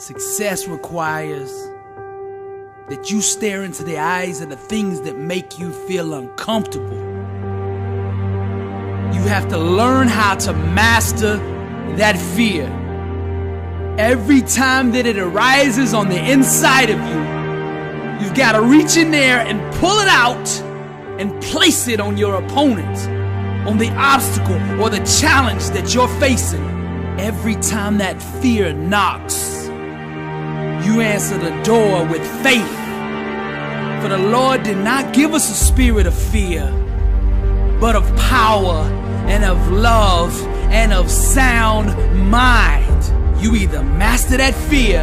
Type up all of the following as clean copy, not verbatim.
Success requires that you stare into the eyes of the things that make you feel uncomfortable. You have to learn how to master that fear. Every time that it arises on the inside of you, you've got to reach in there and pull it out and place it on your opponent, on the obstacle or the challenge that you're facing. Every time that fear knocks, you answer the door with faith. For the Lord did not give us a spirit of fear, but of power and of love and of sound mind. You either master that fear,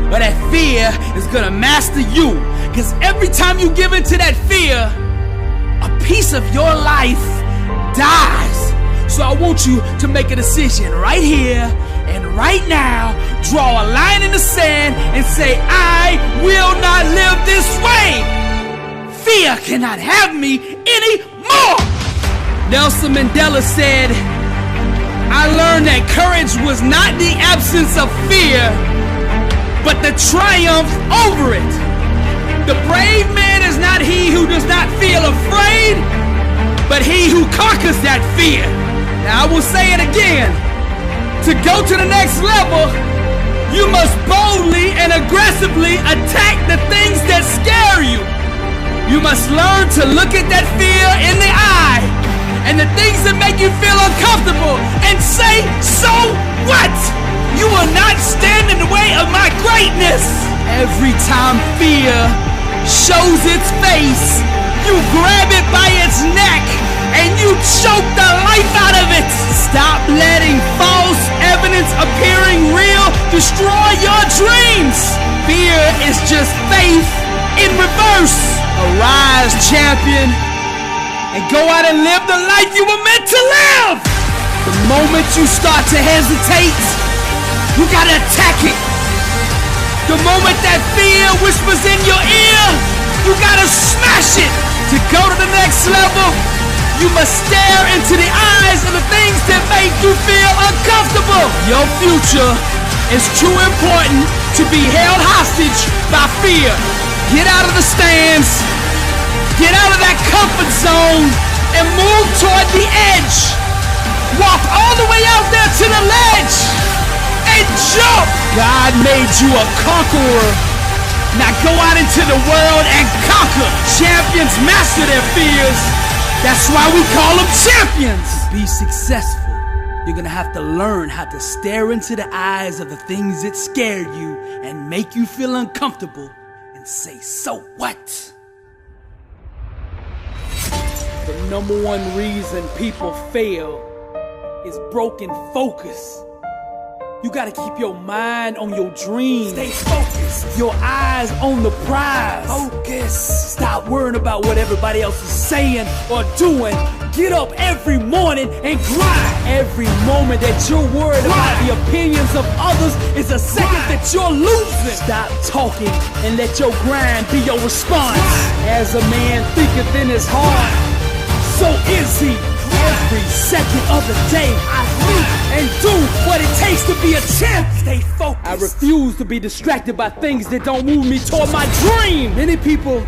or that fear is gonna master you. Because every time you give into that fear, a piece of your life dies. So I want you to make a decision right here and right now. Draw a line in the sand and say, I will not live this way. Fear cannot have me anymore. Nelson Mandela said, I learned that courage was not the absence of fear, but the triumph over it. The brave man is not he who does not feel afraid, but he who conquers that fear. Now I will say it again. To go to the next level, you must boldly and aggressively attack the things that scare you. You must learn to look at that fear in the eye and the things that make you feel uncomfortable and say, so what? You will not stand in the way of my greatness. Every time fear shows its face, you grab it by its neck and you choke the life out of it. Stop letting false evidence appearing real destroy your dreams. Fear is just faith in reverse. Arise, champion, and go out and live the life you were meant to live. The moment you start to hesitate, you gotta attack it. The moment that fear whispers in your ear, you gotta smash it. To go to the next level, you must stare into the eyes of the things that make you feel uncomfortable. Your future is too important to be held hostage by fear. Get out of the stands, get out of that comfort zone, and move toward the edge. Walk all the way out there to the ledge and jump. God made you a conqueror. Now go out into the world and conquer. Champions master their fears. That's why we call them champions. To be successful, you're gonna have to learn how to stare into the eyes of the things that scare you and make you feel uncomfortable and say, so what? The number one reason people fail is broken focus. You gotta keep your mind on your dreams. Stay focused. Your eyes on the prize. Focus. Stop worrying about what everybody else is saying or doing. Get up every morning and grind. Every moment that you're worried about the opinions of others is a second that you're losing. Stop talking and let your grind be your response. As a man thinketh in his heart, so is he. Every second of the day, I think and do what it takes to be a champ. Stay focused. I refuse to be distracted by things that don't move me toward my dream. Many people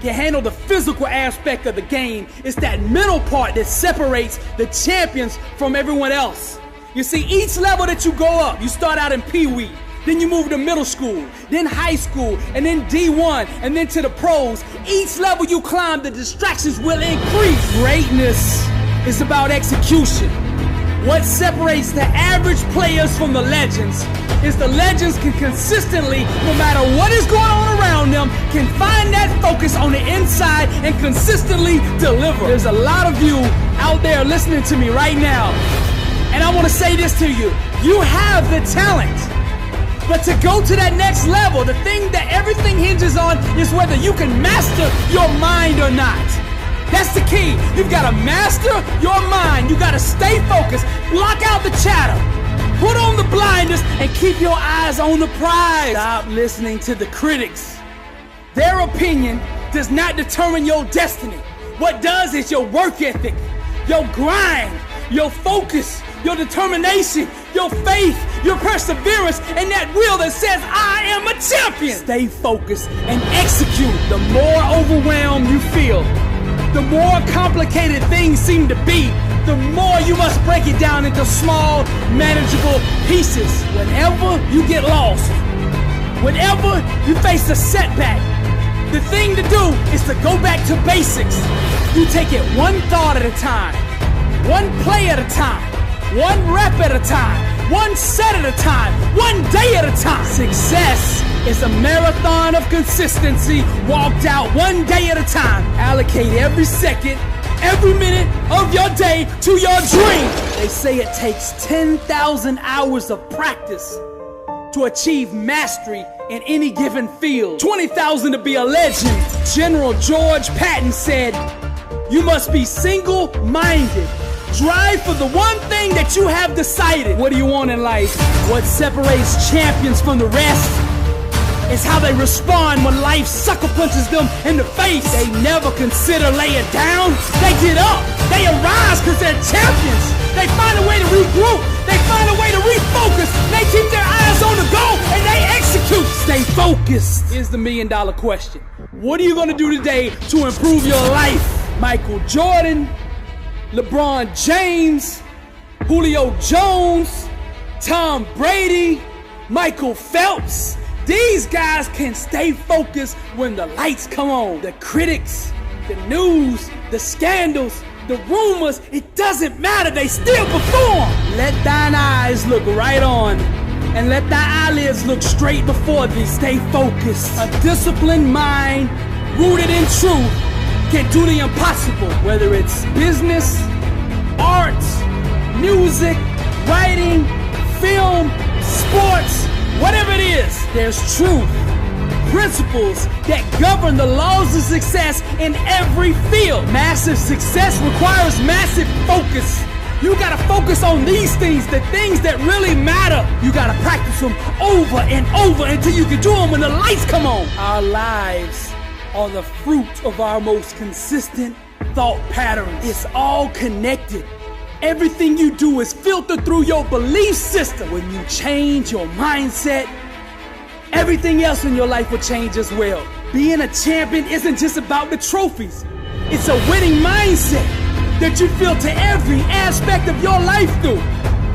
can handle the physical aspect of the game. It's that mental part that separates the champions from everyone else. You see, each level that you go up, you start out in Pee-wee, then you move to middle school, then high school, and then D1, and then to the pros. Each level you climb, the distractions will increase. Greatness is about execution. What separates the average players from the legends is the legends can consistently, no matter what is going on around them, can find that focus on the inside and consistently deliver. There's a lot of you out there listening to me right now, and I want to say this to you. You have the talent, but to go to that next level, the thing that everything hinges on is whether you can master your mind or not. That's the key. You've got to master your mind. You got to stay focused. Block out the chatter. Put on the blinders and keep your eyes on the prize. Stop listening to the critics. Their opinion does not determine your destiny. What does is your work ethic, your grind, your focus, your determination, your faith, your perseverance, and that will that says, I am a champion. Stay focused and execute. The more overwhelmed you feel, the more complicated things seem to be, the more you must break it down into small, manageable pieces. Whenever you get lost, whenever you face a setback, the thing to do is to go back to basics. You take it one thought at a time, one play at a time, one rep at a time, one set at a time, one day at a time. Success is a marathon of consistency walked out one day at a time. Allocate every second, every minute of your day to your dream. They say it takes 10,000 hours of practice to achieve mastery in any given field. 20,000 to be a legend. General George Patton said, you must be single-minded. Drive for the one thing that you have decided. What do you want in life? What separates champions from the rest is how they respond when life sucker punches them in the face. They never consider laying down. They get up. They arise because they're champions. They find a way to regroup. They find a way to refocus. They keep their eyes on the goal and they execute. Stay focused. Here's the million-dollar question. What are you going to do today to improve your life? Michael Jordan, LeBron James, Julio Jones, Tom Brady, Michael Phelps. These guys can stay focused when the lights come on. The critics, the news, the scandals, the rumors, it doesn't matter, they still perform. Let thine eyes look right on, and let thy eyelids look straight before thee. Stay focused. A disciplined mind, rooted in truth, can do the impossible. Whether it's business, arts, music, writing, film, sports, whatever it is, there's truth, principles that govern the laws of success in every field. Massive success requires massive focus. You gotta focus on these things, the things that really matter. You gotta practice them over and over until you can do them when the lights come on. Our lives are the fruit of our most consistent thought patterns. It's all connected. Everything you do is filtered through your belief system. When you change your mindset, everything else in your life will change as well. Being a champion isn't just about the trophies. It's a winning mindset that you filter every aspect of your life through.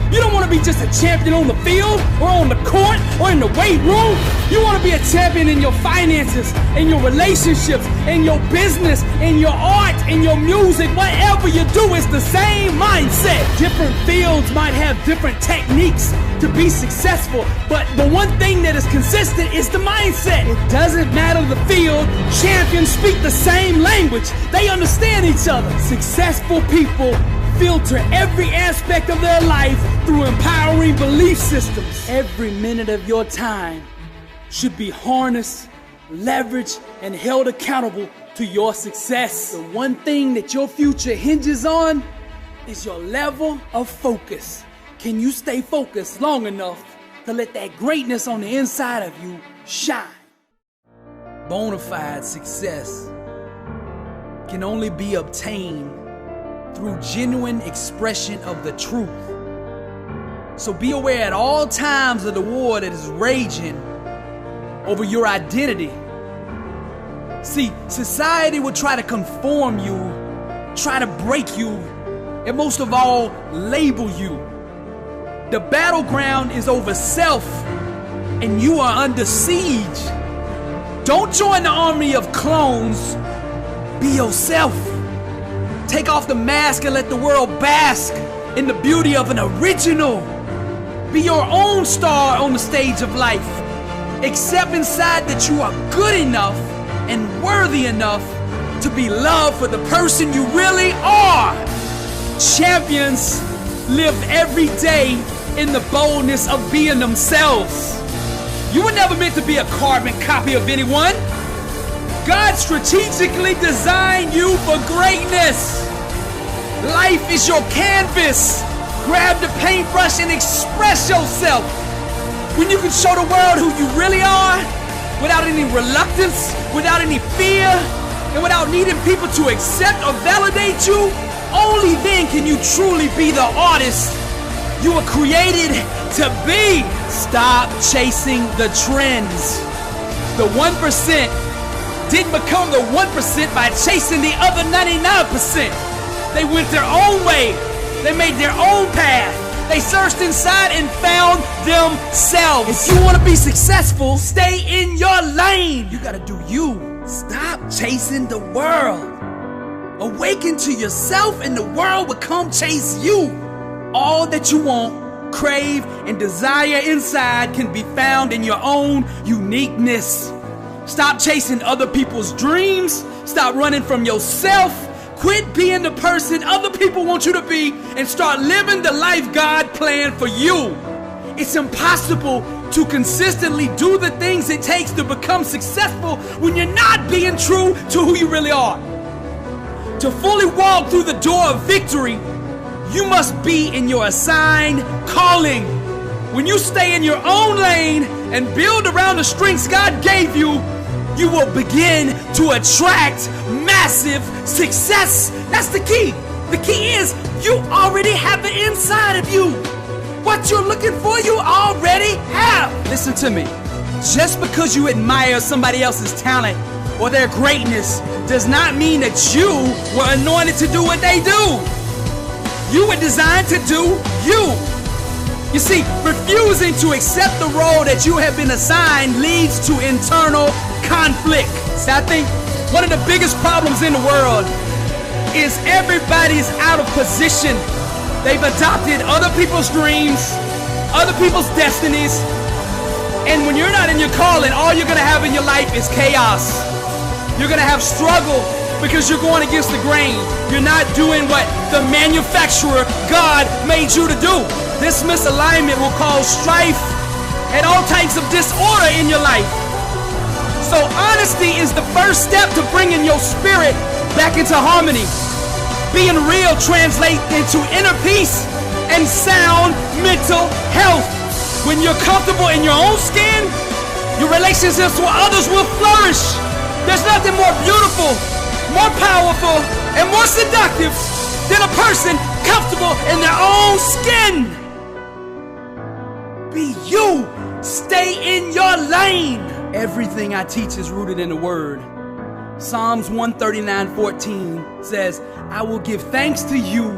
You don't want to be just a champion on the field or on the court or in the weight room. You want to be a champion in your finances, in your relationships, in your business, in your art, in your music. Whatever you do, it's the same mindset. Different fields might have different techniques to be successful, but the one thing that is consistent is the mindset. It doesn't matter the field, champions speak the same language. They understand each other. Successful people filter every aspect of their life through empowering belief systems. Every minute of your time should be harnessed, leveraged, and held accountable to your success. The one thing that your future hinges on is your level of focus. Can you stay focused long enough to let that greatness on the inside of you shine? Bonafide success can only be obtained through genuine expression of the truth. So be aware at all times of the war that is raging over your identity. See, society will try to conform you, try to break you, and most of all, label you. The battleground is over self, and you are under siege. Don't join the army of clones. Be yourself. Take off the mask and let the world bask in the beauty of an original. Be your own star on the stage of life. Accept inside that you are good enough and worthy enough to be loved for the person you really are. Champions live every day in the boldness of being themselves. You were never meant to be a carbon copy of anyone. God strategically designed you for greatness. Life is your canvas. Grab the paintbrush and express yourself. When you can show the world who you really are, without any reluctance, without any fear, and without needing people to accept or validate you, only then can you truly be the artist you were created to be. Stop chasing the trends. The 1% didn't become the 1% by chasing the other 99%. They went their own way. They made their own path. They searched inside and found themselves. If you want to be successful, stay in your lane. You gotta do you. Stop chasing the world. Awaken to yourself and the world will come chase you. All that you want, crave, and desire inside can be found in your own uniqueness. Stop chasing other people's dreams. Stop running from yourself. Quit being the person other people want you to be and start living the life God planned for you. It's impossible to consistently do the things it takes to become successful when you're not being true to who you really are. To fully walk through the door of victory, you must be in your assigned calling. When you stay in your own lane and build around the strengths God gave you, you will begin to attract massive success. That's the key. The key is you already have it inside of you. What you're looking for, you already have. Listen to me. Just because you admire somebody else's talent or their greatness does not mean that you were anointed to do what they do. You were designed to do you. You see, refusing to accept the role that you have been assigned leads to internal conflict. See, I think one of the biggest problems in the world is everybody's out of position. They've adopted other people's dreams, other people's destinies, and when you're not in your calling, all you're gonna have in your life is chaos. You're gonna have struggle because you're going against the grain. You're not doing what the manufacturer God made you to do. This misalignment will cause strife and all types of disorder in your life. So honesty is the first step to bringing your spirit back into harmony. Being real translates into inner peace and sound mental health. When you're comfortable in your own skin, your relationships with others will flourish. There's nothing more beautiful, more powerful, and more seductive than a person comfortable in their own skin. Be you. Stay in your lane. Everything I teach is rooted in the Word. Psalms 139:14 says, I will give thanks to you,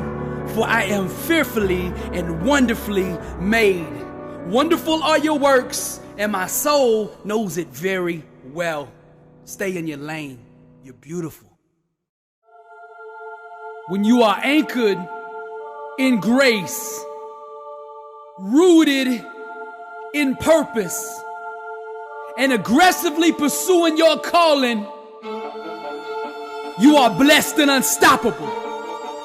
for I am fearfully and wonderfully made. Wonderful are your works, and my soul knows it very well. Stay in your lane. You're beautiful. When you are anchored in grace, rooted in purpose, and aggressively pursuing your calling, you are blessed and unstoppable.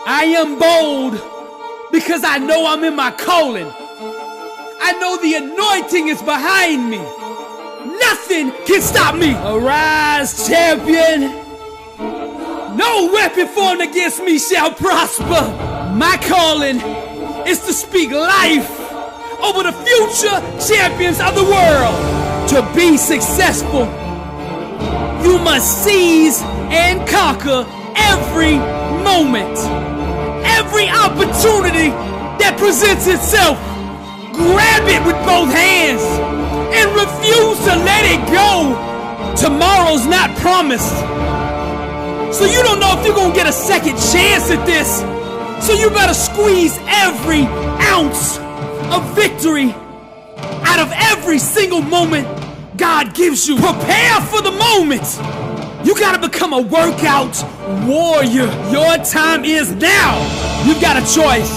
I am bold because I know I'm in my calling. I know the anointing is behind me. Nothing can stop me. Arise, champion. No weapon formed against me shall prosper. My calling is to speak life over the future champions of the world. To be successful, you must seize and conquer every moment, every opportunity that presents itself. Grab it with both hands and refuse to let it go. Tomorrow's not promised, so you don't know if you're gonna get a second chance at this. So you better squeeze every ounce of victory out of every single moment God gives you. Prepare for the moment. You gotta become a workout warrior. Your time is now. You've got a choice.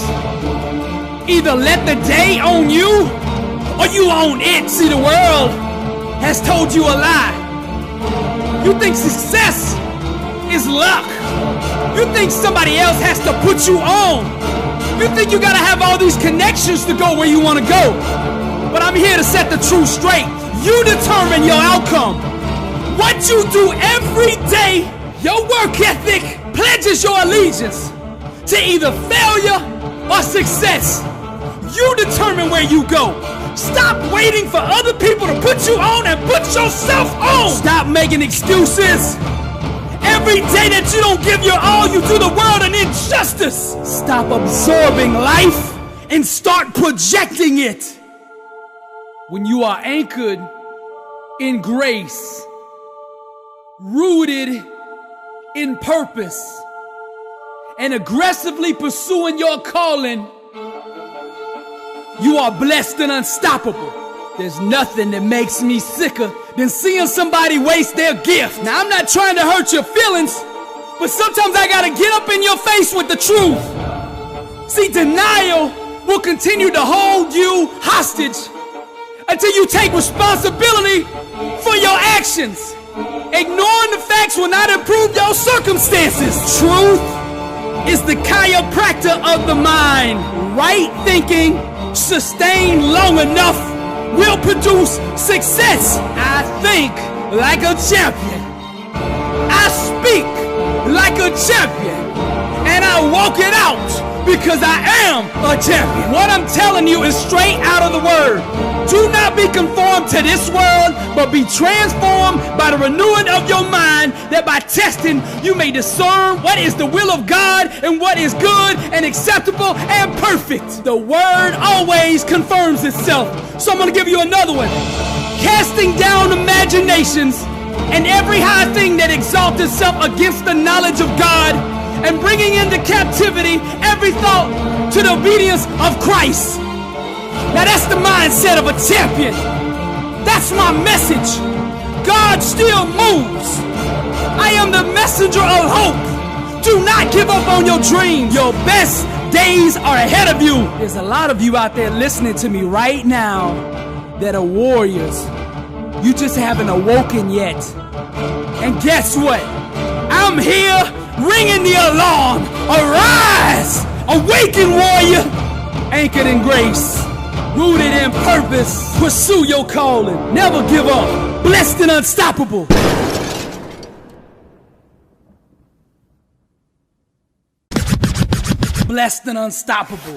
Either let the day own you, or you own it. See, the world has told you a lie. You think success is luck. You think somebody else has to put you on. You think you gotta have all these connections to go where you wanna go. But I'm here to set the truth straight. You determine your outcome. What you do every day, your work ethic, pledges your allegiance to either failure or success. You determine where you go. Stop waiting for other people to put you on and put yourself on. Stop making excuses. Every day that you don't give your all, you do the world an injustice. Stop absorbing life and start projecting it. When you are anchored in grace, rooted in purpose, and aggressively pursuing your calling, you are blessed and unstoppable. There's nothing that makes me sicker than seeing somebody waste their gift. Now, I'm not trying to hurt your feelings, but sometimes I gotta get up in your face with the truth. See, denial will continue to hold you hostage until you take responsibility for your actions. Ignoring the facts will not improve your circumstances. Truth is the chiropractor of the mind. Right thinking, sustained long enough, will produce success. I think like a champion. I speak like a champion. And I walk it out because I am a champion. What I'm telling you is straight out of the word. Do not be conformed to this world, but be transformed by the renewing of your mind, that by testing you may discern what is the will of God and what is good and acceptable and perfect. The word always confirms itself. So I'm going to give you another one. Casting down imaginations and every high thing that exalts itself against the knowledge of God, and bringing into captivity every thought to the obedience of Christ. Now that's the mindset of a champion. That's my message. God still moves. I am the messenger of hope. Do not give up on your dreams. Your best days are ahead of you. There's a lot of you out there listening to me right now that are warriors. You just haven't awoken yet. And guess what? I'm here ringing the alarm. Arise! Awaken, warrior! Anchored in grace, rooted in purpose. Pursue your calling. Never give up. Blessed and unstoppable. Blessed and unstoppable.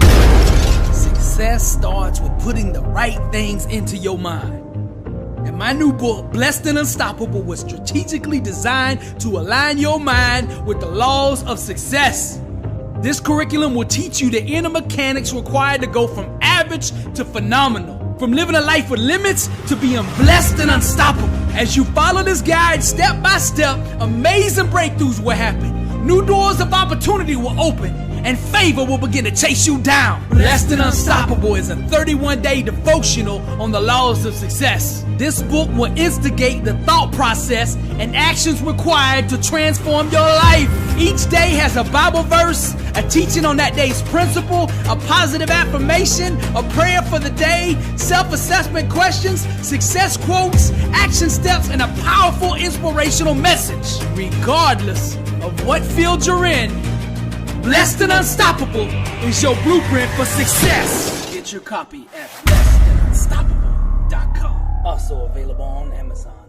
Success starts with putting the right things into your mind. And my new book, Blessed and Unstoppable, was strategically designed to align your mind with the laws of success. This curriculum will teach you the inner mechanics required to go from average to phenomenal, from living a life with limits to being blessed and unstoppable. As you follow this guide step by step, amazing breakthroughs will happen. New doors of opportunity will open, and favor will begin to chase you down. Blessed and Unstoppable is a 31-day devotional on the laws of success. This book will instigate the thought process and actions required to transform your life. Each day has a Bible verse, a teaching on that day's principle, a positive affirmation, a prayer for the day, self-assessment questions, success quotes, action steps, and a powerful inspirational message. Regardless of what field you're in, Blessed and Unstoppable is your blueprint for success. Get your copy at blessedandunstoppable.com. Also available on Amazon.